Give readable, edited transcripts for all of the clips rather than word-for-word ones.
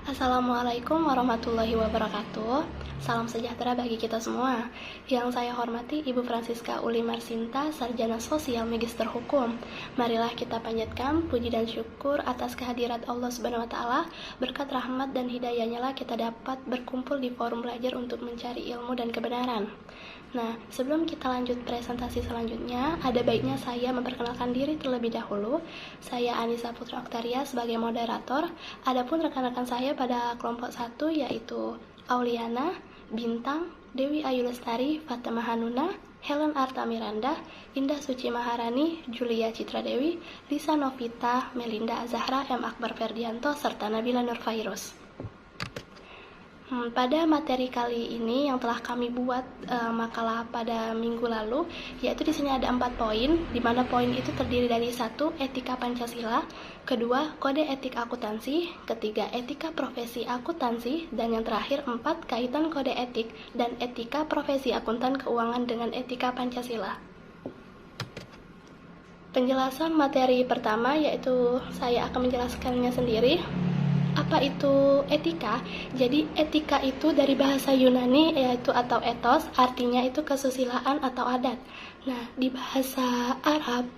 Assalamualaikum warahmatullahi wabarakatuh. Salam sejahtera bagi kita semua. Yang saya hormati Ibu Francisca Uli Marsinta, Sarjana Sosial Magister Hukum. Marilah kita panjatkan puji dan syukur atas kehadirat Allah Subhanahu wa taala. Berkat rahmat dan hidayahnya lah kita dapat berkumpul di forum belajar untuk mencari ilmu dan kebenaran. Nah, sebelum kita lanjut presentasi selanjutnya, ada baiknya saya memperkenalkan diri terlebih dahulu. Saya Anissa Putra Oktaria sebagai moderator. Adapun rekan-rekan saya pada kelompok 1 yaitu Auliana, Bintang, Dewi Ayu Lestari, Fatima Hanuna, Helen Arta Miranda, Indah Suci Maharani, Julia Citra Dewi, Lisa Novita, Melinda Zahra, M. Akbar Ferdianto, serta Nabila Nurfairus. Pada materi kali ini yang telah kami buat makalah pada minggu lalu, yaitu di sini ada 4 poin, di mana poin itu terdiri dari 1. Etika Pancasila, kedua, kode etik akuntansi, ketiga, etika profesi akuntansi, dan yang terakhir 4. Kaitan kode etik dan etika profesi akuntan keuangan dengan etika Pancasila. Penjelasan materi pertama yaitu saya akan menjelaskannya sendiri. Apa itu etika? Jadi etika itu dari bahasa Yunani yaitu atau ethos, artinya itu kesusilaan atau adat. Nah, di bahasa Arab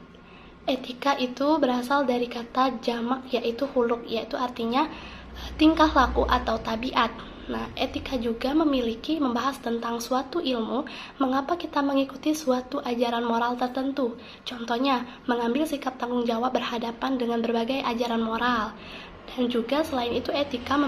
etika itu berasal dari kata jamak yaitu huluk, yaitu artinya tingkah laku atau tabiat. Nah, etika juga membahas tentang suatu ilmu, mengapa kita mengikuti suatu ajaran moral tertentu. Contohnya, mengambil sikap tanggung jawab berhadapan dengan berbagai ajaran moral. Dan juga selain itu etika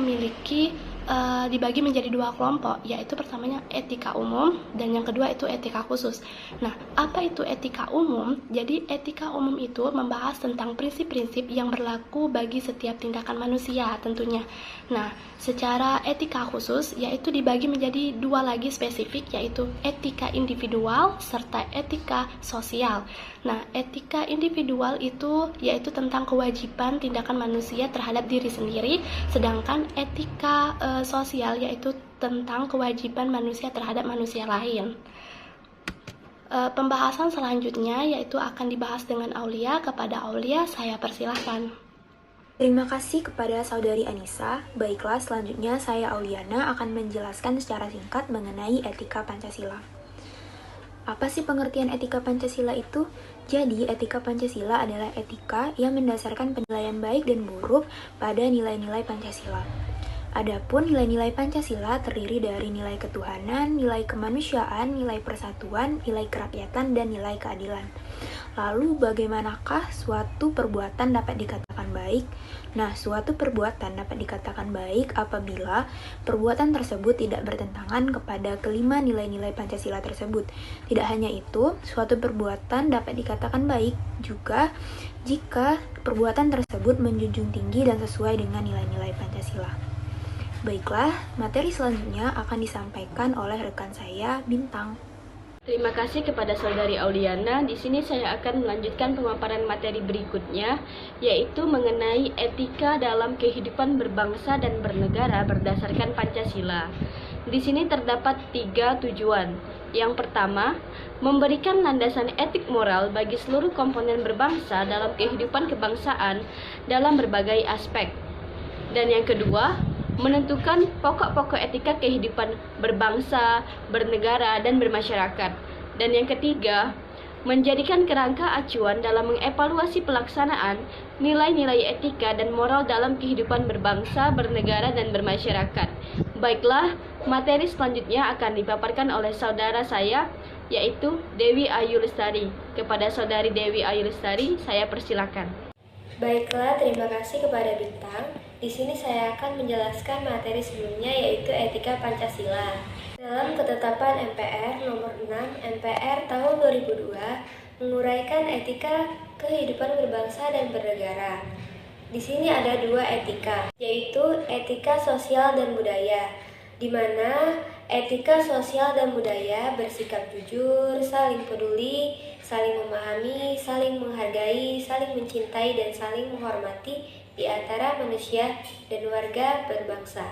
dibagi menjadi 2 kelompok, yaitu pertamanya etika umum dan yang kedua itu etika khusus. Nah, apa itu etika umum? Jadi etika umum itu membahas tentang prinsip-prinsip yang berlaku bagi setiap tindakan manusia tentunya. Nah, secara etika khusus yaitu dibagi menjadi 2 lagi spesifik, yaitu etika individual serta etika sosial. Nah, etika individual itu yaitu tentang kewajiban tindakan manusia terhadap diri sendiri, sedangkan etika sosial yaitu tentang kewajiban manusia terhadap manusia lain. Pembahasan selanjutnya yaitu akan dibahas dengan Aulia. Kepada Aulia saya persilahkan. Terima kasih kepada Saudari Anissa. Baiklah, selanjutnya saya Auliana akan menjelaskan secara singkat mengenai etika Pancasila. Apa sih pengertian etika Pancasila itu? Jadi, etika Pancasila adalah etika yang mendasarkan penilaian baik dan buruk pada nilai-nilai Pancasila. Adapun nilai-nilai Pancasila terdiri dari nilai ketuhanan, nilai kemanusiaan, nilai persatuan, nilai kerakyatan, dan nilai keadilan. Lalu, bagaimanakah suatu perbuatan dapat dikatakan baik? Nah, suatu perbuatan dapat dikatakan baik apabila perbuatan tersebut tidak bertentangan kepada kelima nilai-nilai Pancasila tersebut. Tidak hanya itu, suatu perbuatan dapat dikatakan baik juga jika perbuatan tersebut menjunjung tinggi dan sesuai dengan nilai-nilai Pancasila. Baiklah, materi selanjutnya akan disampaikan oleh rekan saya, Bintang. Terima kasih kepada Saudari Auliana. Di sini saya akan melanjutkan pemaparan materi berikutnya, yaitu mengenai etika dalam kehidupan berbangsa dan bernegara berdasarkan Pancasila. Di sini terdapat 3 tujuan. Yang pertama, memberikan landasan etik moral bagi seluruh komponen berbangsa dalam kehidupan kebangsaan dalam berbagai aspek. Dan yang kedua, menentukan pokok-pokok etika kehidupan berbangsa, bernegara, dan bermasyarakat. Dan yang ketiga, menjadikan kerangka acuan dalam mengevaluasi pelaksanaan nilai-nilai etika dan moral dalam kehidupan berbangsa, bernegara, dan bermasyarakat. Baiklah, materi selanjutnya akan dipaparkan oleh saudara saya, yaitu Dewi Ayu Lestari. Kepada Saudari Dewi Ayu Lestari, saya persilakan. Baiklah, terima kasih kepada Bintang. Di sini saya akan menjelaskan materi sebelumnya yaitu etika Pancasila. Dalam ketetapan MPR nomor 6 MPR tahun 2002 menguraikan etika kehidupan berbangsa dan bernegara. Di sini ada 2 etika, yaitu etika sosial dan budaya, di mana etika sosial dan budaya bersikap jujur, saling peduli, saling memahami, saling menghargai, saling mencintai, dan saling menghormati di antara manusia dan warga berbangsa.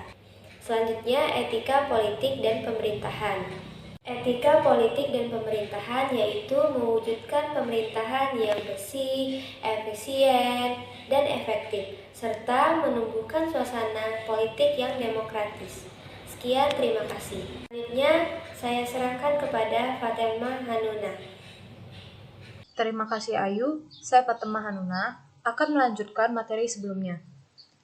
Selanjutnya, etika politik dan pemerintahan. Etika politik dan pemerintahan yaitu mewujudkan pemerintahan yang bersih, efisien, dan efektif, serta menumbuhkan suasana politik yang demokratis. Sekian, terima kasih. Selanjutnya, saya serahkan kepada Fatemah Hanuna. Terima kasih Ayu, saya Fatemah Hanuna akan melanjutkan materi sebelumnya.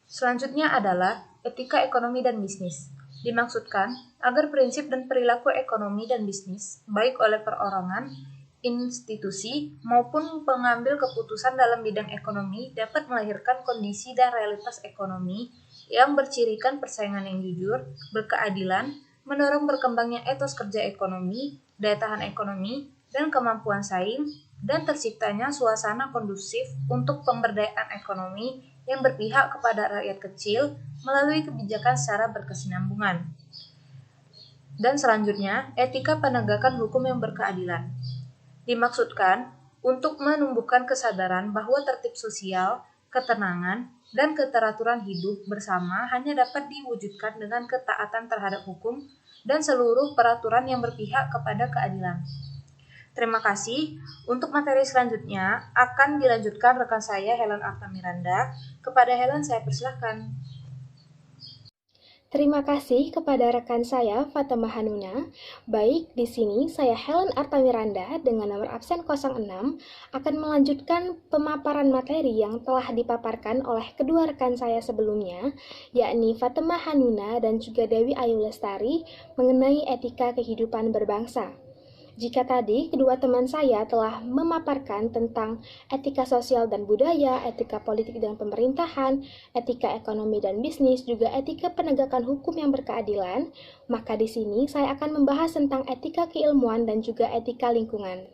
Selanjutnya adalah etika ekonomi dan bisnis. Dimaksudkan agar prinsip dan perilaku ekonomi dan bisnis, baik oleh perorangan, institusi, maupun pengambil keputusan dalam bidang ekonomi dapat melahirkan kondisi dan realitas ekonomi yang bercirikan persaingan yang jujur, berkeadilan, mendorong berkembangnya etos kerja ekonomi, daya tahan ekonomi, dan kemampuan saing, dan terciptanya suasana kondusif untuk pemberdayaan ekonomi yang berpihak kepada rakyat kecil melalui kebijakan secara berkesinambungan. Dan selanjutnya, etika penegakan hukum yang berkeadilan. Dimaksudkan untuk menumbuhkan kesadaran bahwa tertib sosial, ketenangan, dan keteraturan hidup bersama hanya dapat diwujudkan dengan ketaatan terhadap hukum dan seluruh peraturan yang berpihak kepada keadilan. Terima kasih. Untuk materi selanjutnya akan dilanjutkan rekan saya Helen Arta Miranda. Kepada Helen saya persilahkan. Terima kasih kepada rekan saya Fatemah Hanuna. Baik, di sini saya Helen Arta Miranda dengan nomor absen 06 akan melanjutkan pemaparan materi yang telah dipaparkan oleh kedua rekan saya sebelumnya, yakni Fatemah Hanuna dan juga Dewi Ayu Lestari mengenai etika kehidupan berbangsa. Jika tadi kedua teman saya telah memaparkan tentang etika sosial dan budaya, etika politik dan pemerintahan, etika ekonomi dan bisnis, juga etika penegakan hukum yang berkeadilan, maka di sini saya akan membahas tentang etika keilmuan dan juga etika lingkungan.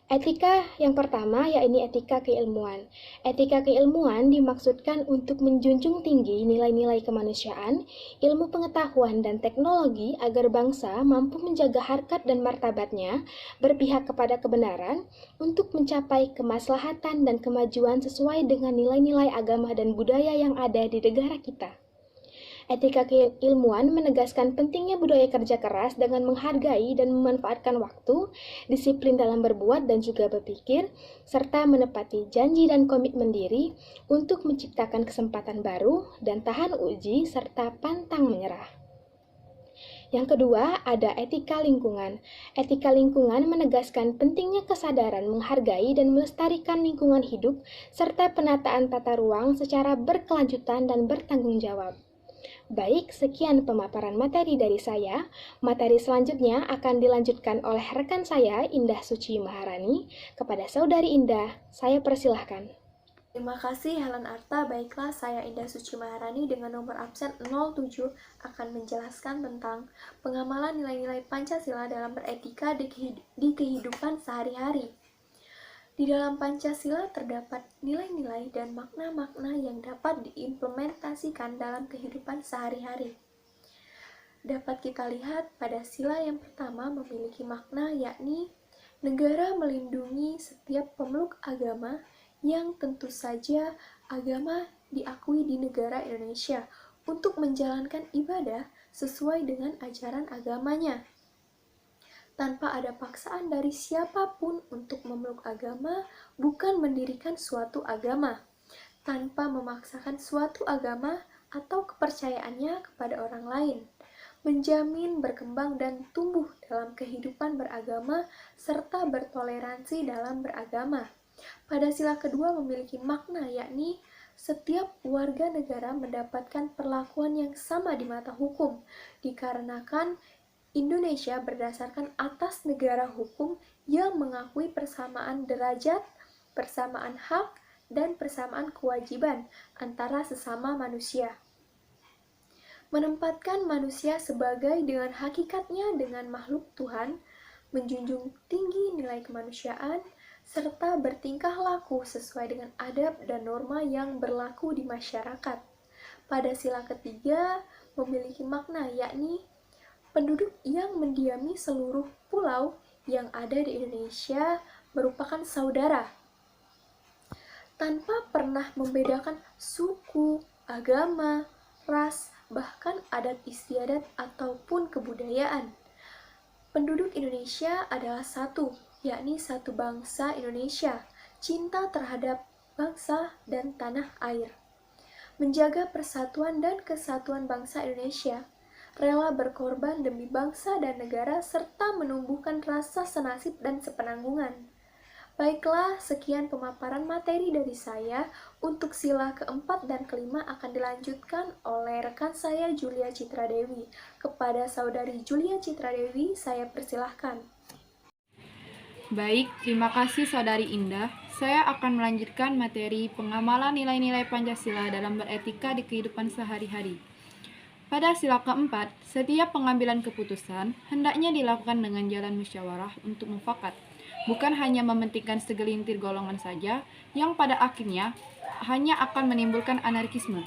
Etika yang pertama yakni etika keilmuan. Etika keilmuan dimaksudkan untuk menjunjung tinggi nilai-nilai kemanusiaan, ilmu pengetahuan dan teknologi agar bangsa mampu menjaga harkat dan martabatnya, berpihak kepada kebenaran untuk mencapai kemaslahatan dan kemajuan sesuai dengan nilai-nilai agama dan budaya yang ada di negara kita. Etika keilmuan menegaskan pentingnya budaya kerja keras dengan menghargai dan memanfaatkan waktu, disiplin dalam berbuat dan juga berpikir, serta menepati janji dan komitmen diri untuk menciptakan kesempatan baru dan tahan uji serta pantang menyerah. Yang kedua, ada etika lingkungan. Etika lingkungan menegaskan pentingnya kesadaran menghargai dan melestarikan lingkungan hidup serta penataan tata ruang secara berkelanjutan dan bertanggung jawab. Baik, sekian pemaparan materi dari saya. Materi selanjutnya akan dilanjutkan oleh rekan saya, Indah Suci Maharani. Kepada Saudari Indah, saya persilahkan. Terima kasih Helen Arta. Baiklah, saya Indah Suci Maharani dengan nomor absen 07 akan menjelaskan tentang pengamalan nilai-nilai Pancasila dalam beretika di kehidupan sehari-hari. Di dalam Pancasila terdapat nilai-nilai dan makna-makna yang dapat diimplementasikan dalam kehidupan sehari-hari. Dapat kita lihat pada sila yang pertama memiliki makna yakni negara melindungi setiap pemeluk agama yang tentu saja agama diakui di negara Indonesia untuk menjalankan ibadah sesuai dengan ajaran agamanya, tanpa ada paksaan dari siapapun untuk memeluk agama, bukan mendirikan suatu agama, tanpa memaksakan suatu agama atau kepercayaannya kepada orang lain, menjamin berkembang dan tumbuh dalam kehidupan beragama, serta bertoleransi dalam beragama. Pada sila kedua memiliki makna yakni setiap warga negara mendapatkan perlakuan yang sama di mata hukum, dikarenakan Indonesia berdasarkan atas negara hukum yang mengakui persamaan derajat, persamaan hak, dan persamaan kewajiban antara sesama manusia. Menempatkan manusia sebagai dengan hakikatnya dengan makhluk Tuhan, menjunjung tinggi nilai kemanusiaan, serta bertingkah laku sesuai dengan adab dan norma yang berlaku di masyarakat. Pada sila ketiga memiliki makna yakni penduduk yang mendiami seluruh pulau yang ada di Indonesia merupakan saudara, tanpa pernah membedakan suku, agama, ras, bahkan adat istiadat ataupun kebudayaan. Penduduk Indonesia adalah satu, yakni satu bangsa Indonesia, cinta terhadap bangsa dan tanah air. Menjaga persatuan dan kesatuan bangsa Indonesia, rela berkorban demi bangsa dan negara, serta menumbuhkan rasa senasib dan sepenanggungan. Baiklah, sekian pemaparan materi dari saya. Untuk sila keempat dan kelima akan dilanjutkan oleh rekan saya Julia Citra Dewi. Kepada saudari Julia Citra Dewi, saya persilahkan. Baik, terima kasih Saudari Indah. Saya akan melanjutkan materi pengamalan nilai-nilai Pancasila dalam beretika di kehidupan sehari-hari. Pada sila keempat, setiap pengambilan keputusan hendaknya dilakukan dengan jalan musyawarah untuk mufakat, bukan hanya mementingkan segelintir golongan saja yang pada akhirnya hanya akan menimbulkan anarkisme.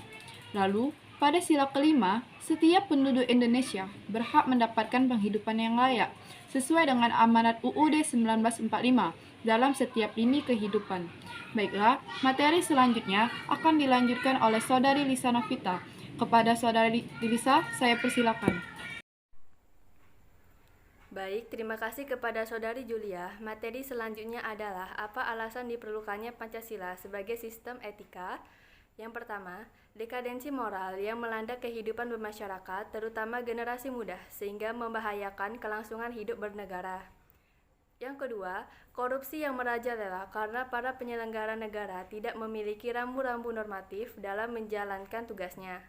Lalu, pada sila kelima, setiap penduduk Indonesia berhak mendapatkan penghidupan yang layak sesuai dengan amanat UUD 1945 dalam setiap lini kehidupan. Baiklah, materi selanjutnya akan dilanjutkan oleh Saudari Lisa Novita. Kepada Saudari Lisa, saya persilakan. Baik, terima kasih kepada Saudari Julia. Materi selanjutnya adalah apa alasan diperlukannya Pancasila sebagai sistem etika. Yang pertama, dekadensi moral yang melanda kehidupan bermasyarakat, terutama generasi muda, sehingga membahayakan kelangsungan hidup bernegara. Yang kedua, korupsi yang merajalela karena para penyelenggara negara tidak memiliki rambu-rambu normatif dalam menjalankan tugasnya.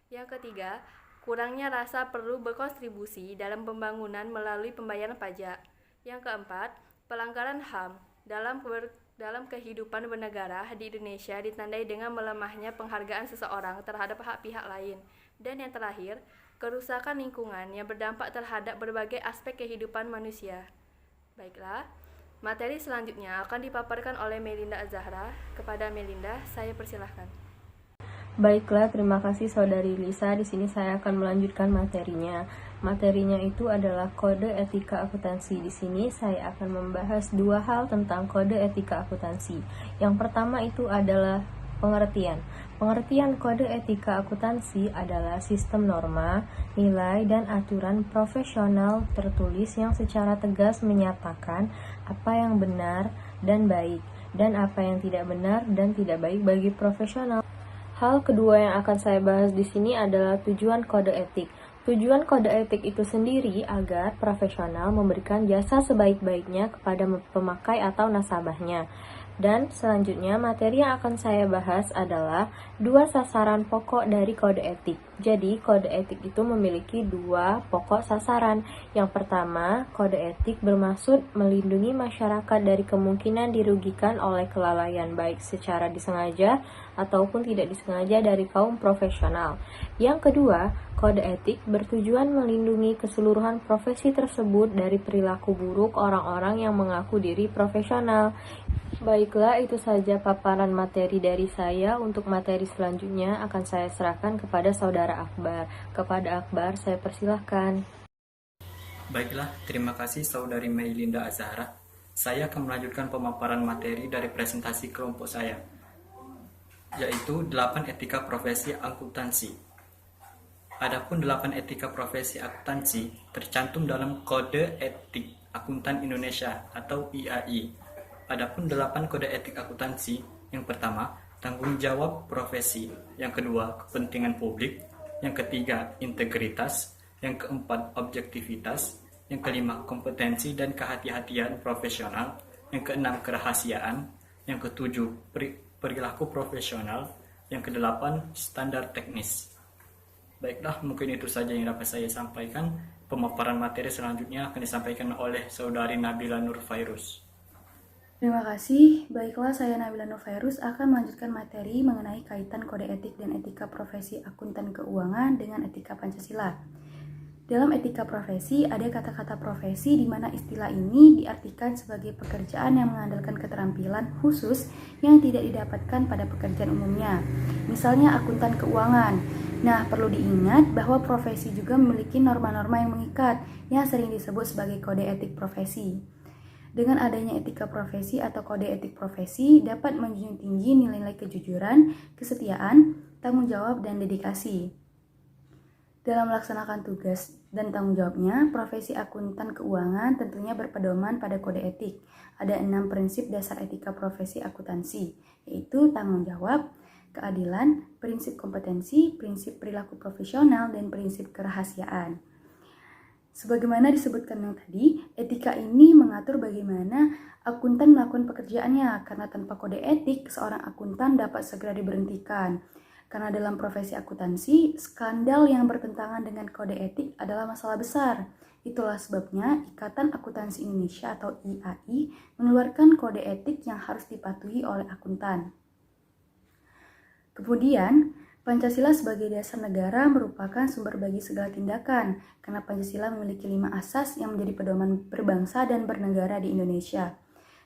Yang ketiga, kurangnya rasa perlu berkontribusi dalam pembangunan melalui pembayaran pajak. Yang keempat, pelanggaran HAM dalam kehidupan bernegara di Indonesia ditandai dengan melemahnya penghargaan seseorang terhadap hak pihak lain. Dan yang terakhir, kerusakan lingkungan yang berdampak terhadap berbagai aspek kehidupan manusia. Baiklah, materi selanjutnya akan dipaparkan oleh Melinda Azahra. Kepada Melinda, saya persilahkan. Baiklah, terima kasih Saudari Lisa. Di sini saya akan melanjutkan materinya. Materinya itu adalah kode etika akuntansi. Di sini saya akan membahas dua hal tentang kode etika akuntansi. Yang pertama itu adalah pengertian. Pengertian kode etika akuntansi adalah sistem norma, nilai, dan aturan profesional tertulis yang secara tegas menyatakan apa yang benar dan baik, dan apa yang tidak benar dan tidak baik bagi profesional. Hal kedua yang akan saya bahas di sini adalah tujuan kode etik. Tujuan kode etik itu sendiri agar profesional memberikan jasa sebaik-baiknya kepada pemakai atau nasabahnya. Dan selanjutnya materi yang akan saya bahas adalah dua sasaran pokok dari kode etik. Jadi kode etik itu memiliki dua pokok sasaran. Yang pertama, kode etik bermaksud melindungi masyarakat dari kemungkinan dirugikan oleh kelalaian baik secara disengaja ataupun tidak disengaja dari kaum profesional. Yang kedua, kode etik bertujuan melindungi keseluruhan profesi tersebut dari perilaku buruk orang-orang yang mengaku diri profesional. Baiklah, itu saja paparan materi dari saya. Untuk materi selanjutnya akan saya serahkan kepada Saudara Akbar. Kepada Akbar, saya persilahkan. Baiklah, terima kasih Saudari Melinda Azahra. Saya akan melanjutkan pemaparan materi dari presentasi kelompok saya, yaitu 8 etika profesi akuntansi. Adapun 8 etika profesi akuntansi tercantum dalam Kode Etik Akuntan Indonesia atau IAI. Adapun 8 kode etik akuntansi, yang pertama, tanggung jawab profesi, yang kedua, kepentingan publik, yang ketiga, integritas, yang keempat, objektivitas, yang kelima, kompetensi dan kehati-hatian profesional, yang keenam, kerahasiaan, yang ketujuh, perilaku profesional, yang kedelapan, standar teknis. Baiklah, mungkin itu saja yang dapat saya sampaikan. Pemaparan materi selanjutnya akan disampaikan oleh Saudari Nabila Nur Fairuz. Terima kasih. Baiklah, saya Nabila Nur Fairuz akan melanjutkan materi mengenai kaitan kode etik dan etika profesi akuntan keuangan dengan etika Pancasila. Dalam etika profesi, ada kata-kata profesi di mana istilah ini diartikan sebagai pekerjaan yang mengandalkan keterampilan khusus yang tidak didapatkan pada pekerjaan umumnya. Misalnya akuntan keuangan. Nah, perlu diingat bahwa profesi juga memiliki norma-norma yang mengikat yang sering disebut sebagai kode etik profesi. Dengan adanya etika profesi atau kode etik profesi dapat menjunjung tinggi nilai-nilai kejujuran, kesetiaan, tanggung jawab, dan dedikasi. Dalam melaksanakan tugas dan tanggung jawabnya, profesi akuntan keuangan tentunya berpedoman pada kode etik. Ada 6 prinsip dasar etika profesi akuntansi, yaitu tanggung jawab, keadilan, prinsip kompetensi, prinsip perilaku profesional, dan prinsip kerahasiaan. Sebagaimana disebutkan yang tadi, etika ini mengatur bagaimana akuntan melakukan pekerjaannya, karena tanpa kode etik, seorang akuntan dapat segera diberhentikan. Karena dalam profesi akuntansi, skandal yang bertentangan dengan kode etik adalah masalah besar. Itulah sebabnya Ikatan Akuntansi Indonesia atau IAI mengeluarkan kode etik yang harus dipatuhi oleh akuntan. Kemudian, Pancasila sebagai dasar negara merupakan sumber bagi segala tindakan, karena Pancasila memiliki 5 asas yang menjadi pedoman berbangsa dan bernegara di Indonesia.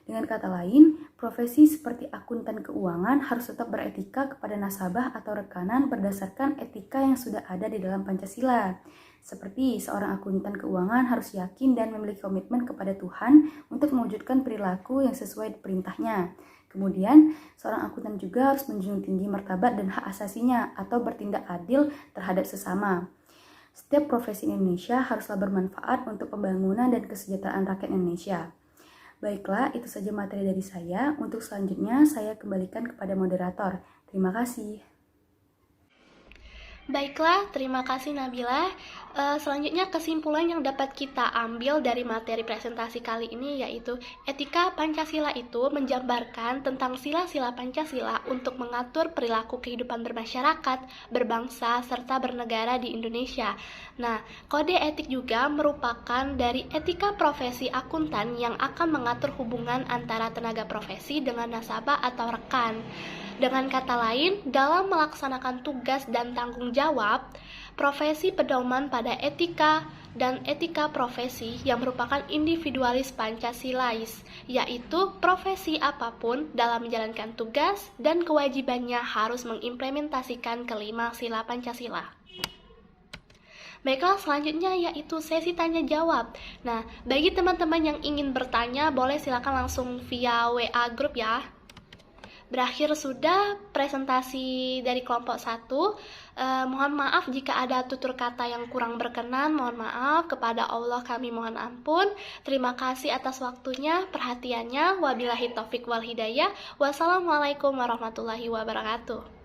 Dengan kata lain, profesi seperti akuntan keuangan harus tetap beretika kepada nasabah atau rekanan berdasarkan etika yang sudah ada di dalam Pancasila. Seperti seorang akuntan keuangan harus yakin dan memiliki komitmen kepada Tuhan untuk mewujudkan perilaku yang sesuai perintahnya. Kemudian, seorang akuntan juga harus menjunjung tinggi martabat dan hak asasinya atau bertindak adil terhadap sesama. Setiap profesi Indonesia haruslah bermanfaat untuk pembangunan dan kesejahteraan rakyat Indonesia. Baiklah, itu saja materi dari saya. Untuk selanjutnya, saya kembalikan kepada moderator. Terima kasih. Baiklah, terima kasih Nabila. Selanjutnya kesimpulan yang dapat kita ambil dari materi presentasi kali ini yaitu etika Pancasila itu menjabarkan tentang sila-sila Pancasila untuk mengatur perilaku kehidupan bermasyarakat, berbangsa, serta bernegara di Indonesia. Nah, kode etik juga merupakan dari etika profesi akuntan yang akan mengatur hubungan antara tenaga profesi dengan nasabah atau rekan. Dengan kata lain, dalam melaksanakan tugas dan tanggung jawab, profesi pedoman pada etika dan etika profesi yang merupakan individualis Pancasilais, yaitu profesi apapun dalam menjalankan tugas dan kewajibannya harus mengimplementasikan kelima sila Pancasila. Baiklah, selanjutnya yaitu sesi tanya jawab. Nah, bagi teman-teman yang ingin bertanya, boleh silakan langsung via WA grup ya. Berakhir sudah presentasi dari kelompok 1. Mohon maaf jika ada tutur kata yang kurang berkenan. Mohon maaf, kepada Allah kami mohon ampun. Terima kasih atas waktunya, perhatiannya. Wabillahi taufik wal hidayah. Wassalamualaikum warahmatullahi wabarakatuh.